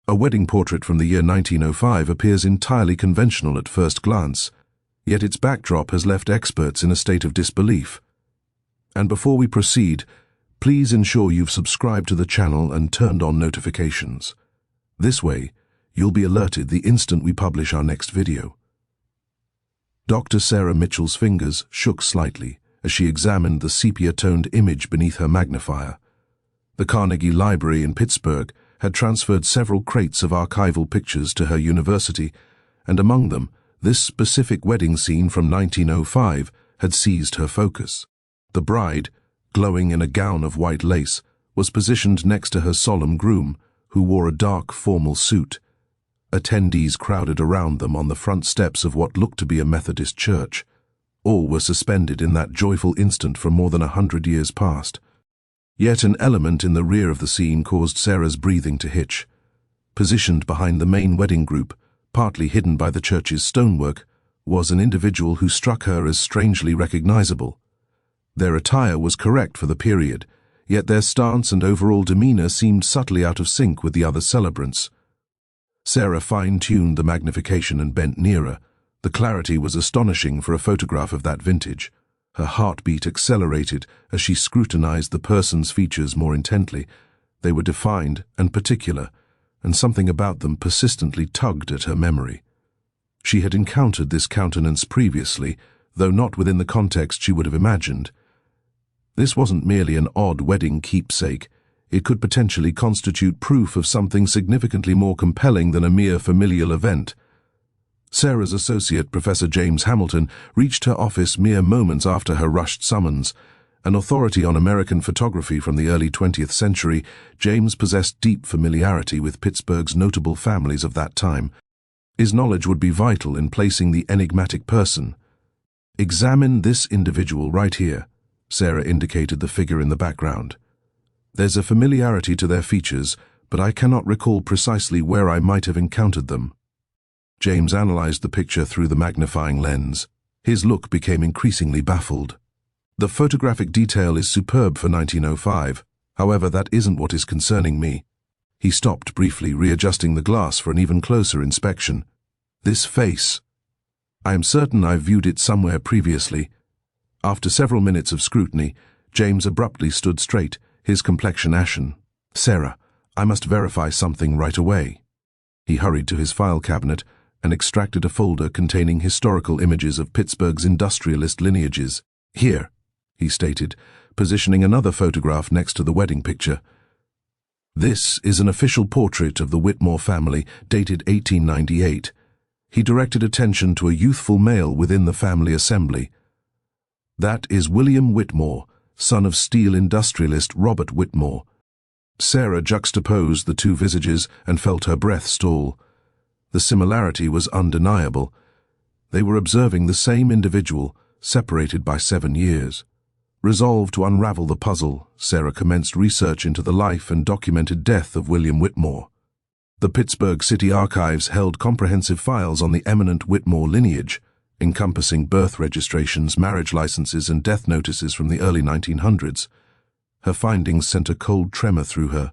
A wedding portrait from the year 1905 appears entirely conventional at first glance, yet its backdrop has left experts in a state of disbelief. And before we proceed, please ensure you've subscribed to the channel and turned on notifications. This way, you'll be alerted the instant we publish our next video. Dr. Sarah Mitchell's fingers shook slightly as she examined the sepia-toned image beneath her magnifier. The Carnegie Library in Pittsburgh had transferred several crates of archival pictures to her university, and among them, this specific wedding scene from 1905 had seized her focus. The bride, glowing in a gown of white lace, was positioned next to her solemn groom, who wore a dark, formal suit. Attendees crowded around them on the front steps of what looked to be a Methodist church. All were suspended in that joyful instant for more than 100 years past. Yet an element in the rear of the scene caused Sarah's breathing to hitch. Positioned behind the main wedding group, partly hidden by the church's stonework, was an individual who struck her as strangely recognizable. Their attire was correct for the period, yet their stance and overall demeanor seemed subtly out of sync with the other celebrants. Sarah fine-tuned the magnification and bent nearer. The clarity was astonishing for a photograph of that vintage. Her heartbeat accelerated as she scrutinized the person's features more intently. They were defined and particular, and something about them persistently tugged at her memory. She had encountered this countenance previously, though not within the context she would have imagined. This wasn't merely an odd wedding keepsake. It could potentially constitute proof of something significantly more compelling than a mere familial event. Sarah's associate, Professor James Hamilton, reached her office mere moments after her rushed summons. An authority on American photography from the early 20th century, James possessed deep familiarity with Pittsburgh's notable families of that time. His knowledge would be vital in placing the enigmatic person. "Examine this individual right here," Sarah indicated the figure in the background. "There's a familiarity to their features, but I cannot recall precisely where I might have encountered them." James analyzed the picture through the magnifying lens. His look became increasingly baffled. "The photographic detail is superb for 1905. However, that isn't what is concerning me." He stopped briefly, readjusting the glass for an even closer inspection. "This face. I am certain I've viewed it somewhere previously." After several minutes of scrutiny, James abruptly stood straight, his complexion ashen. "Sarah, I must verify something right away." He hurried to his file cabinet and extracted a folder containing historical images of Pittsburgh's industrialist lineages. "Here," he stated, positioning another photograph next to the wedding picture. "This is an official portrait of the Whitmore family, dated 1898. He directed attention to a youthful male within the family assembly. That is William Whitmore, son of steel industrialist Robert Whitmore." Sarah juxtaposed the two visages and felt her breath stall. The similarity was undeniable. They were observing the same individual, separated by 7 years. Resolved to unravel the puzzle, Sarah commenced research into the life and documented death of William Whitmore. The Pittsburgh City Archives held comprehensive files on the eminent Whitmore lineage, encompassing birth registrations, marriage licenses, and death notices from the early 1900s. Her findings sent a cold tremor through her.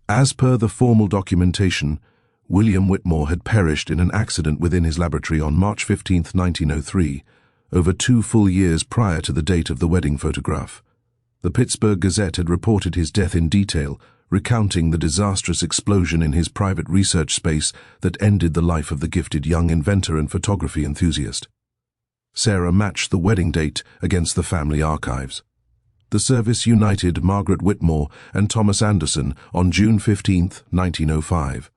As per the formal documentation, William Whitmore had perished in an accident within his laboratory on March 15, 1903, over 2 full years prior to the date of the wedding photograph. The Pittsburgh Gazette had reported his death in detail, recounting the disastrous explosion in his private research space that ended the life of the gifted young inventor and photography enthusiast. Sarah matched the wedding date against the family archives. The service united Margaret Whitmore and Thomas Anderson on June 15, 1905.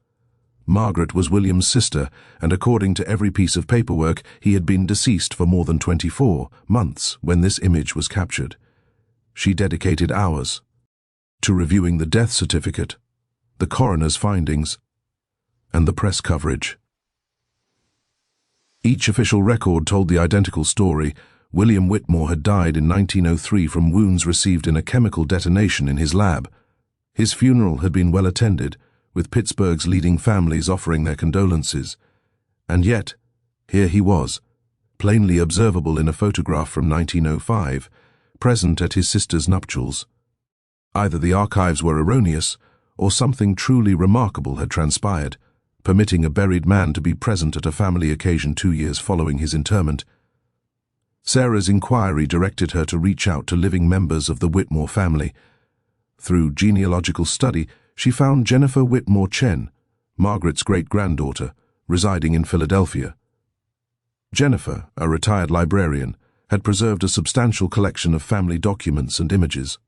Margaret was William's sister, and according to every piece of paperwork, he had been deceased for more than 24 months when this image was captured. She dedicated hours to reviewing the death certificate, the coroner's findings, and the press coverage. Each official record told the identical story. William Whitmore had died in 1903 from wounds received in a chemical detonation in his lab. His funeral had been well attended, with Pittsburgh's leading families offering their condolences. And yet, here he was, plainly observable in a photograph from 1905, present at his sister's nuptials. Either the archives were erroneous, or something truly remarkable had transpired, permitting a buried man to be present at a family occasion 2 years following his interment. Sarah's inquiry directed her to reach out to living members of the Whitmore family. Through genealogical study, she found Jennifer Whitmore Chen, Margaret's great-granddaughter, residing in Philadelphia. Jennifer, a retired librarian, had preserved a substantial collection of family documents and images.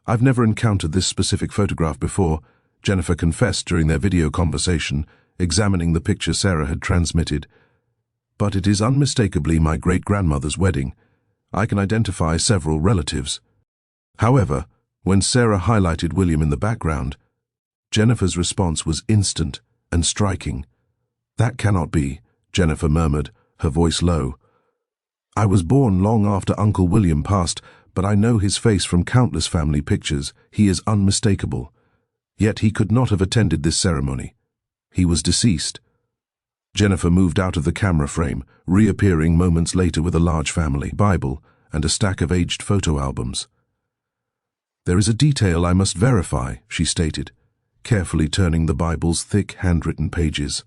"I've never encountered this specific photograph before," Jennifer confessed during their video conversation, examining the picture Sarah had transmitted. "But it is unmistakably my great-grandmother's wedding. I can identify several relatives." However, when Sarah highlighted William in the background, Jennifer's response was instant and striking. "That cannot be," Jennifer murmured, her voice low. "I was born long after Uncle William passed, but I know his face from countless family pictures. He is unmistakable. Yet he could not have attended this ceremony. He was deceased." Jennifer moved out of the camera frame, reappearing moments later with a large family Bible and a stack of aged photo albums. "There is a detail I must verify," she stated, carefully turning the Bible's thick handwritten pages.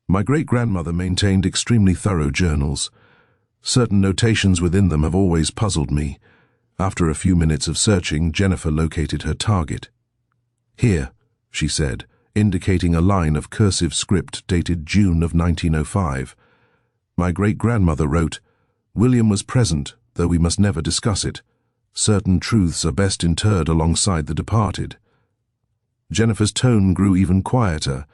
"My great-grandmother maintained extremely thorough journals. Certain notations within them have always puzzled me." After a few minutes of searching, Jennifer located her target. "Here," she said, indicating a line of cursive script dated June of 1905. "My great-grandmother wrote, 'William was present, though we must never discuss it. Certain truths are best interred alongside the departed.'" Jennifer's tone grew even quieter.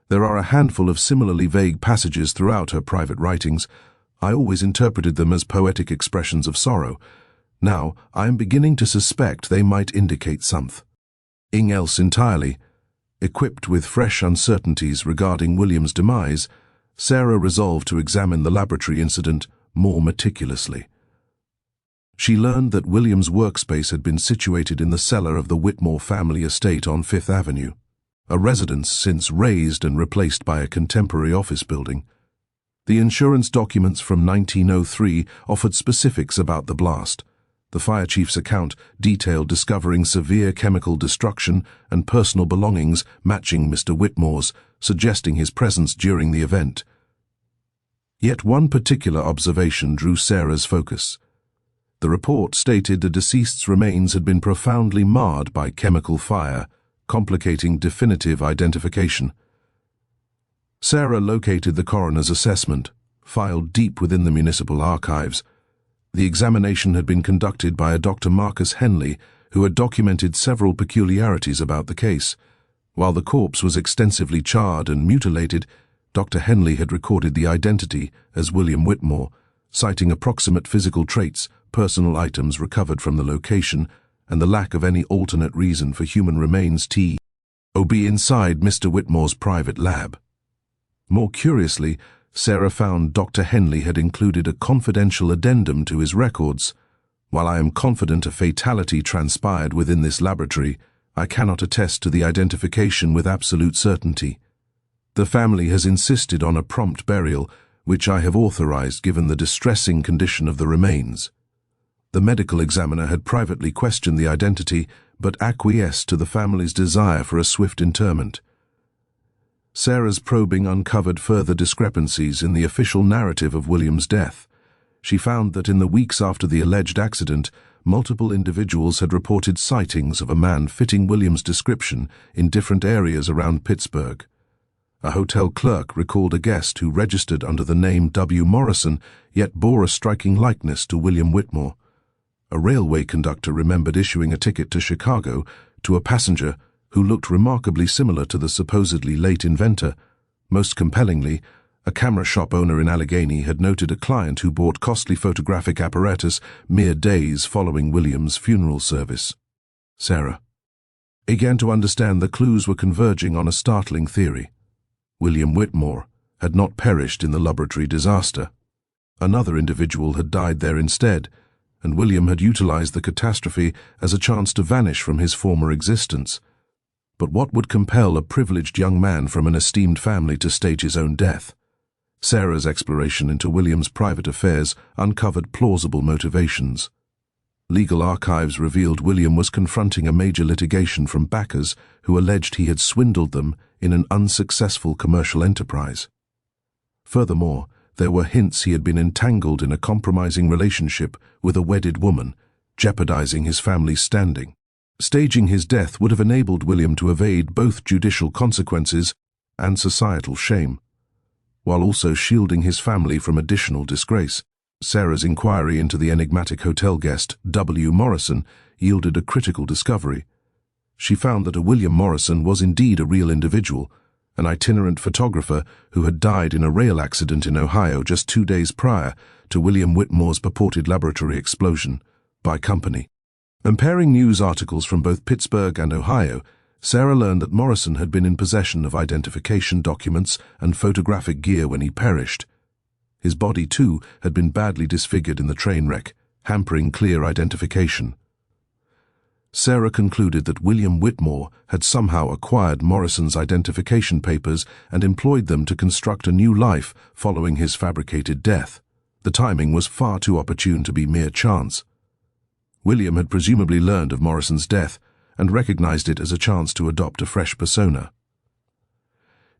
There are a handful of similarly vague passages throughout her private writings. I always interpreted them as poetic expressions of sorrow. Now, I am beginning to suspect they might indicate something else entirely. Equipped with fresh uncertainties regarding William's demise, Sarah resolved to examine the laboratory incident more meticulously. She learned that William's workspace had been situated in the cellar of the Whitmore family estate on Fifth Avenue, a residence since razed and replaced by a contemporary office building. The insurance documents from 1903 offered specifics about the blast. The fire chief's account detailed discovering severe chemical destruction and personal belongings matching Mr. Whitmore's, suggesting his presence during the event. Yet one particular observation drew Sarah's focus. The report stated the deceased's remains had been profoundly marred by chemical fire, complicating definitive identification. Sarah located the coroner's assessment, filed deep within the municipal archives. The examination had been conducted by a Dr. Marcus Henley, who had documented several peculiarities about the case. While the corpse was extensively charred and mutilated, Dr. Henley had recorded the identity as William Whitmore, citing approximate physical traits, personal items recovered from the location, and the lack of any alternate reason for human remains to be inside Mr. Whitmore's private lab. More curiously, Sarah found Dr. Henley had included a confidential addendum to his records. "While I am confident a fatality transpired within this laboratory, I cannot attest to the identification with absolute certainty. The family has insisted on a prompt burial, which I have authorized given the distressing condition of the remains." The medical examiner had privately questioned the identity, but acquiesced to the family's desire for a swift interment. Sarah's probing uncovered further discrepancies in the official narrative of William's death. She found that in the weeks after the alleged accident, multiple individuals had reported sightings of a man fitting William's description in different areas around Pittsburgh. A hotel clerk recalled a guest who registered under the name W. Morrison, yet bore a striking likeness to William Whitmore. A railway conductor remembered issuing a ticket to Chicago to a passenger who looked remarkably similar to the supposedly late inventor. Most compellingly, a camera shop owner in Allegheny had noted a client who bought costly photographic apparatus mere days following William's funeral service. Sarah began to understand the clues were converging on a startling theory. William Whitmore had not perished in the laboratory disaster. Another individual had died there instead, and William had utilized the catastrophe as a chance to vanish from his former existence. But what would compel a privileged young man from an esteemed family to stage his own death? Sarah's exploration into William's private affairs uncovered plausible motivations. Legal archives revealed William was confronting a major litigation from backers who alleged he had swindled them in an unsuccessful commercial enterprise. Furthermore, there were hints he had been entangled in a compromising relationship with a wedded woman, jeopardizing his family's standing. Staging his death would have enabled William to evade both judicial consequences and societal shame, while also shielding his family from additional disgrace. Sarah's inquiry into the enigmatic hotel guest, W. Morrison, yielded a critical discovery. She found that a William Morrison was indeed a real individual, an itinerant photographer who had died in a rail accident in Ohio just 2 days prior to William Whitmore's purported laboratory explosion by company. Comparing news articles from both Pittsburgh and Ohio, Sarah learned that Morrison had been in possession of identification documents and photographic gear when he perished. His body, too, had been badly disfigured in the train wreck, hampering clear identification. Sarah concluded that William Whitmore had somehow acquired Morrison's identification papers and employed them to construct a new life following his fabricated death. The timing was far too opportune to be mere chance. William had presumably learned of Morrison's death and recognized it as a chance to adopt a fresh persona.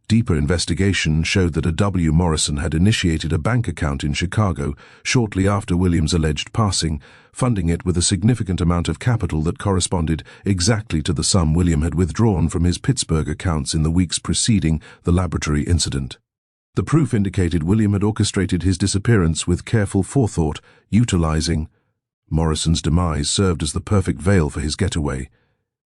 Deeper investigation showed that a W. Morrison had initiated a bank account in Chicago shortly after William's alleged passing, funding it with a significant amount of capital that corresponded exactly to the sum William had withdrawn from his Pittsburgh accounts in the weeks preceding the laboratory incident. The proof indicated William had orchestrated his disappearance with careful forethought, utilizing. Morrison's demise served as the perfect veil for his getaway.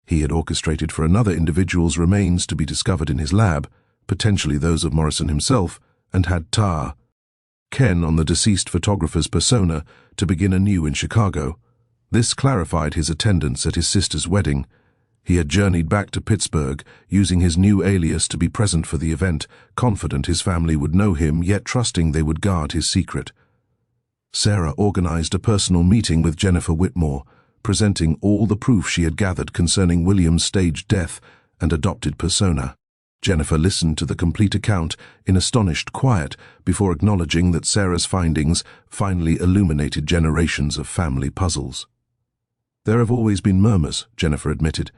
He had orchestrated for another individual's remains to be discovered in his lab, potentially those of Morrison himself, and had Ken on the deceased photographer's persona to begin anew in Chicago. This clarified his attendance at his sister's wedding. He had journeyed back to Pittsburgh, using his new alias to be present for the event, confident his family would know him, yet trusting they would guard his secret. Sarah organized a personal meeting with Jennifer Whitmore, presenting all the proof she had gathered concerning William's staged death and adopted persona. Jennifer listened to the complete account in astonished quiet before acknowledging that Sarah's findings finally illuminated generations of family puzzles. "There have always been murmurs," Jennifer admitted.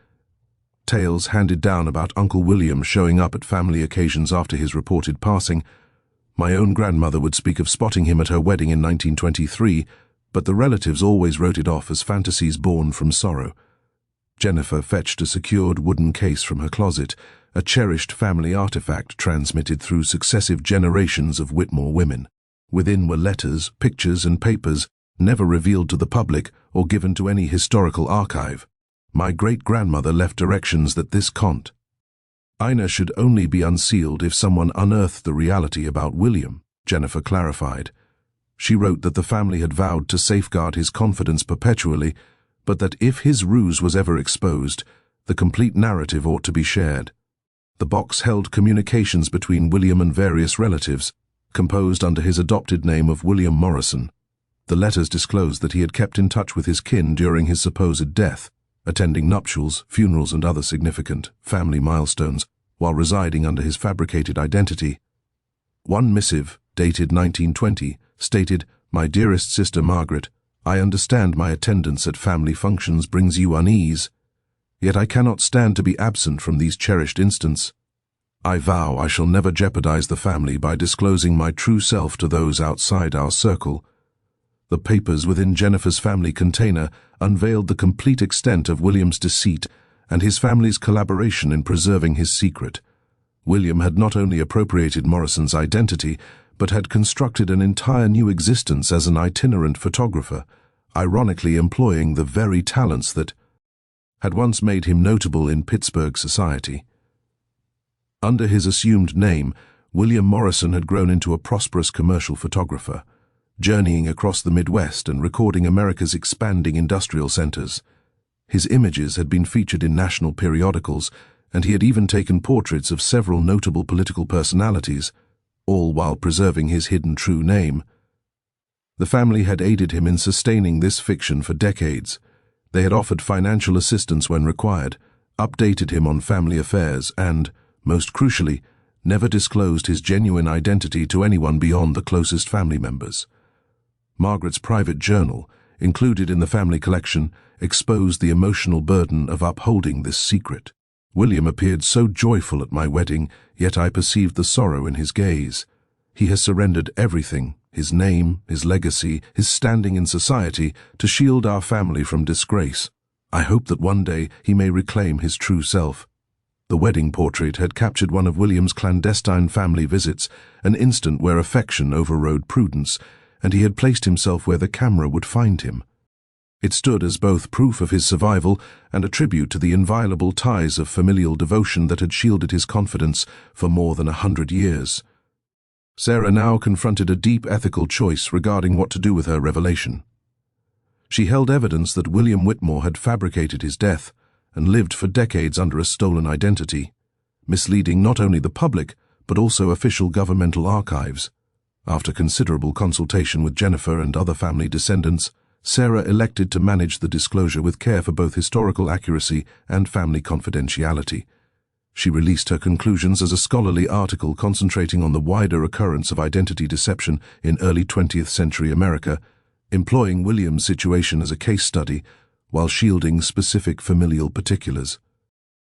Tales handed down about Uncle William showing up at family occasions after his reported passing. My own grandmother would speak of spotting him at her wedding in 1923, but the relatives always wrote it off as fantasies born from sorrow. Jennifer fetched a secured wooden case from her closet, a cherished family artifact transmitted through successive generations of Whitmore women. Within were letters, pictures, and papers never revealed to the public or given to any historical archive. My great-grandmother left directions that this Ina should only be unsealed if someone unearthed the reality about William, Jennifer clarified. She wrote that the family had vowed to safeguard his confidence perpetually, but that if his ruse was ever exposed, the complete narrative ought to be shared. The box held communications between William and various relatives, composed under his adopted name of William Morrison. The letters disclosed that he had kept in touch with his kin during his supposed death, attending nuptials, funerals, and other significant family milestones, while residing under his fabricated identity. One missive, dated 1920, stated, "My dearest sister Margaret, I understand my attendance at family functions brings you unease. Yet I cannot stand to be absent from these cherished instants. I vow I shall never jeopardize the family by disclosing my true self to those outside our circle." The papers within Jennifer's family container unveiled the complete extent of William's deceit and his family's collaboration in preserving his secret. William had not only appropriated Morrison's identity, but had constructed an entire new existence as an itinerant photographer, ironically employing the very talents that had once made him notable in Pittsburgh society. Under his assumed name, William Morrison had grown into a prosperous commercial photographer, journeying across the Midwest and recording America's expanding industrial centers. His images had been featured in national periodicals, and he had even taken portraits of several notable political personalities, all while preserving his hidden true name. The family had aided him in sustaining this fiction for decades. They had offered financial assistance when required, updated him on family affairs, and, most crucially, never disclosed his genuine identity to anyone beyond the closest family members. Margaret's private journal, included in the family collection, exposed the emotional burden of upholding this secret. William appeared so joyful at my wedding, yet I perceived the sorrow in his gaze. He has surrendered everything, his name, his legacy, his standing in society, to shield our family from disgrace. I hope that one day he may reclaim his true self. The wedding portrait had captured one of William's clandestine family visits, an instant where affection overrode prudence, and he had placed himself where the camera would find him. It stood as both proof of his survival and a tribute to the inviolable ties of familial devotion that had shielded his confidence for more than 100 years. Sarah now confronted a deep ethical choice regarding what to do with her revelation. She held evidence that William Whitmore had fabricated his death and lived for decades under a stolen identity, misleading not only the public but also official governmental archives. After considerable consultation with Jennifer and other family descendants, Sarah elected to manage the disclosure with care for both historical accuracy and family confidentiality. She released her conclusions as a scholarly article concentrating on the wider occurrence of identity deception in early 20th century America, employing William's situation as a case study while shielding specific familial particulars.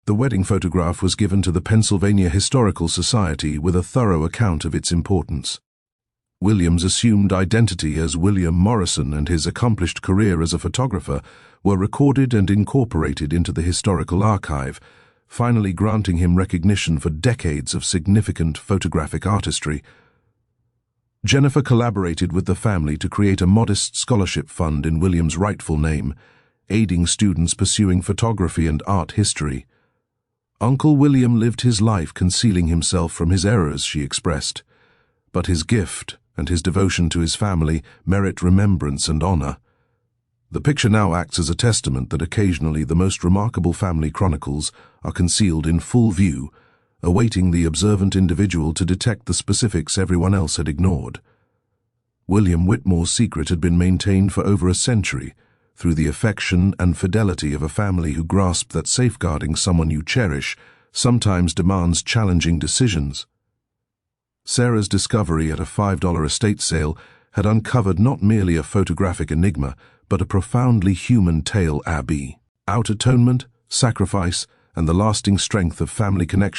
The wedding photograph was given to the Pennsylvania Historical Society with a thorough account of its importance. William's assumed identity as William Morrison and his accomplished career as a photographer were recorded and incorporated into the historical archive, finally granting him recognition for decades of significant photographic artistry. Jennifer collaborated with the family to create a modest scholarship fund in William's rightful name, aiding students pursuing photography and art history. Uncle William lived his life concealing himself from his errors, she expressed, but his gift and his devotion to his family merit remembrance and honor. The picture now acts as a testament that occasionally the most remarkable family chronicles are concealed in full view, awaiting the observant individual to detect the specifics everyone else had ignored. William Whitmore's secret had been maintained for over a century, through the affection and fidelity of a family who grasped that safeguarding someone you cherish sometimes demands challenging decisions. Sarah's discovery at a $5 estate sale had uncovered not merely a photographic enigma, but a profoundly human tale. Out atonement, sacrifice, and the lasting strength of family connection